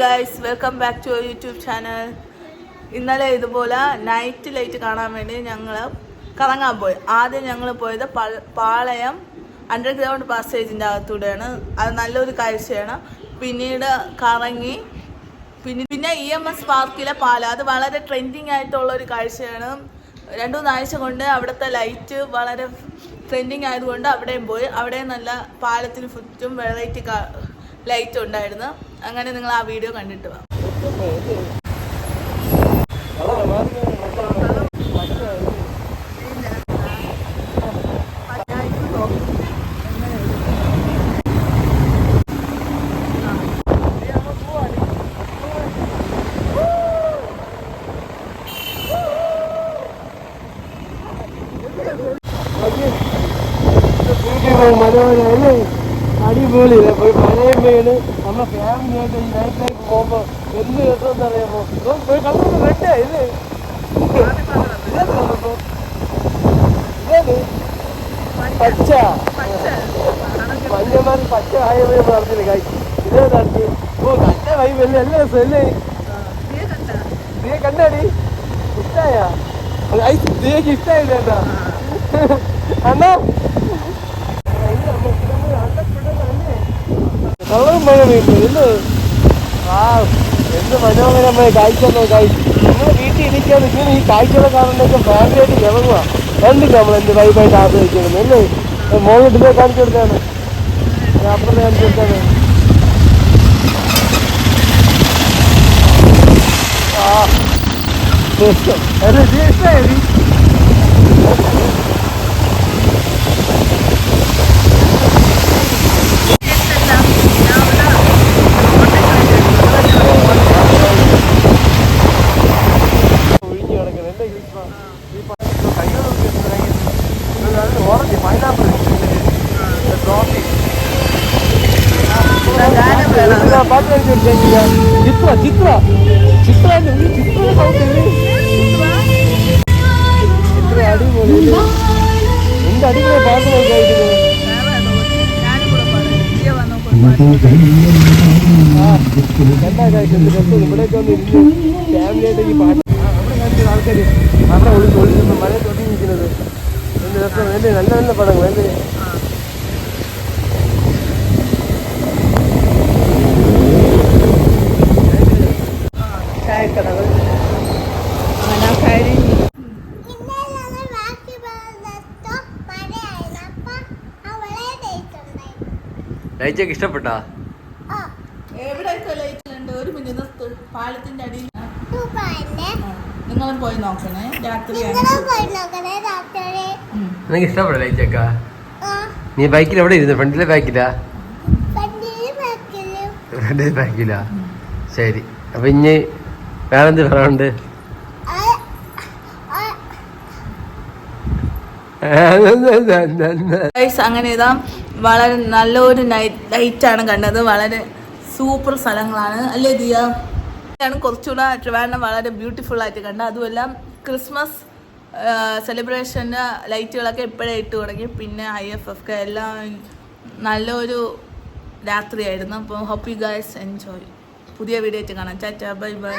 Guys welcome back to YouTube channel. ഇന്നലെ ഇതുപോലെ night light കാണാൻ വേണ്ടി ഞങ്ങൾ കറങ്ങാൻ പോയി. ആദ്യം ഞങ്ങൾ പോയത് പാളയം അണ്ടർഗ്രൗണ്ട് പാസേജിൻ്റെ അകത്തൂടെയാണ്. അത് നല്ലൊരു കാഴ്ചയാണ്. പിന്നീട് കറങ്ങി പിന്നെ EMS പാർക്കിലെ പാലം, അത് വളരെ ട്രെൻഡിങ് ആയിട്ടുള്ളൊരു കാഴ്ചയാണ്. 2-3 ആഴ്ച കൊണ്ട് അവിടുത്തെ ലൈറ്റ് വളരെ ട്രെൻഡിങ് ആയതുകൊണ്ട് അവിടെയും പോയി. അവിടെ നല്ല പാലത്തിന് ചുറ്റും വെറൈറ്റി ലൈറ്റ് ഉണ്ടായിരുന്നു. അങ്ങനെ നിങ്ങൾ ആ വീഡിയോ കണ്ടിട്ട് വാ. മനോഹരല്ലേ, അടിപൊളി. മഴയും വീണ് നമ്മുടെ ഫാമിലിയായിട്ട് ഈ നൈറ്റിലേക്ക് പോകുമ്പോൾ എന്ത് രസം അറിയാമോ? പോയി കളർ റെഡാ ഇത് പച്ച മഞ്ഞമാരി പച്ച ഹൈവേ നടത്തില്ല കായ് ഇതേ നടത്തി. ഓ നല്ല വൈബല്ലേ, നല്ല രസമല്ലേ? നീ കണ്ടാടി ഇഷ്ടായ? നീക്ക് ഇഷ്ടായില്ല കേട്ടാ അണ്ണാ. കളറും മഴ വീട്ടില്ലേ? ആ എന്ത് മനോഹരമായ കാഴ്ച. നമ്മൾ വീട്ടിൽ ഇരിക്കാൻ ഇങ്ങനെ ഈ കാഴ്ചകളെ കാണുന്നതൊക്കെ ഫാമിലിയായിട്ട് ഇറങ്ങുക. കണ്ടില്ല നമ്മൾ എന്ത് വൈബായിട്ട് ആസ്വദിക്കണം അല്ലേ? മോളിട്ട് കാണിച്ചു കൊടുത്താണ്, അപ്പുറത്തെ കാണിച്ചു കൊടുത്താണ്. ആ ഇഷ്ടമായി. അടിപൊളി പാട്ട് കഴിക്കുന്നത്. ഇവിടേക്ക് വന്ന് ഇരുന്ന് ഫാമിലിയായിട്ട് ഈ പാട്ട് അവിടെ കാണിക്കുന്ന ആൾക്കാർ അവിടെ ഒളിച്ച് മഴ തൊട്ടിരിക്കുന്നത് എന്ത് രസം വേണ്ടേ? നല്ല നല്ല പടങ്ങൾ വേണ്ടേ? ലൈറ്റൊക്കെ ഇഷ്ടപ്പെട്ടാ? എവിടെയൊക്കെ ലൈറ്റ് ഉണ്ട്? ഒരു മിനിറ്റ് നിർത്ത്. പാലത്തിന്റെ അടിയിൽ നിങ്ങളും പോയി നോക്കണേ. നിനക്ക് ഇഷ്ടപ്പെട്ടോ ലൈറ്റൊക്കെ? നീ ബൈക്കിൽ എവിടെ ഇരുന്നു? ഫ്രണ്ടിലെ ബാക്കിലാ? ഫ്രണ്ടിലെ ബാക്കിലാ. ശരി, അപ്പൊ ഇനി വേറെന്ത് പറയാനുണ്ട്? അങ്ങനെ ഇതാ വളരെ നല്ലൊരു നൈറ്റാണ് കണ്ടത്. വളരെ സൂപ്പർ സ്ഥലങ്ങളാണ് അല്ലേ ദിയ? കുറച്ചുകൂടെ ട്രിവാൻഡ്രം വളരെ ബ്യൂട്ടിഫുൾ ആയിട്ട് കണ്ടത്. അതുമല്ല ക്രിസ്മസ് സെലിബ്രേഷൻ്റെ ലൈറ്റുകളൊക്കെ ഇപ്പോഴേ ഇട്ട് തുടങ്ങി. പിന്നെ IFFK എല്ലാം നല്ലൊരു രാത്രിയായിരുന്നു. അപ്പോൾ ഹോപ്പ് യു ഗൈസ് എൻജോയ്. പുതിയ വീഡിയോ ആയിട്ട് കാണാം. Tata, bye bye.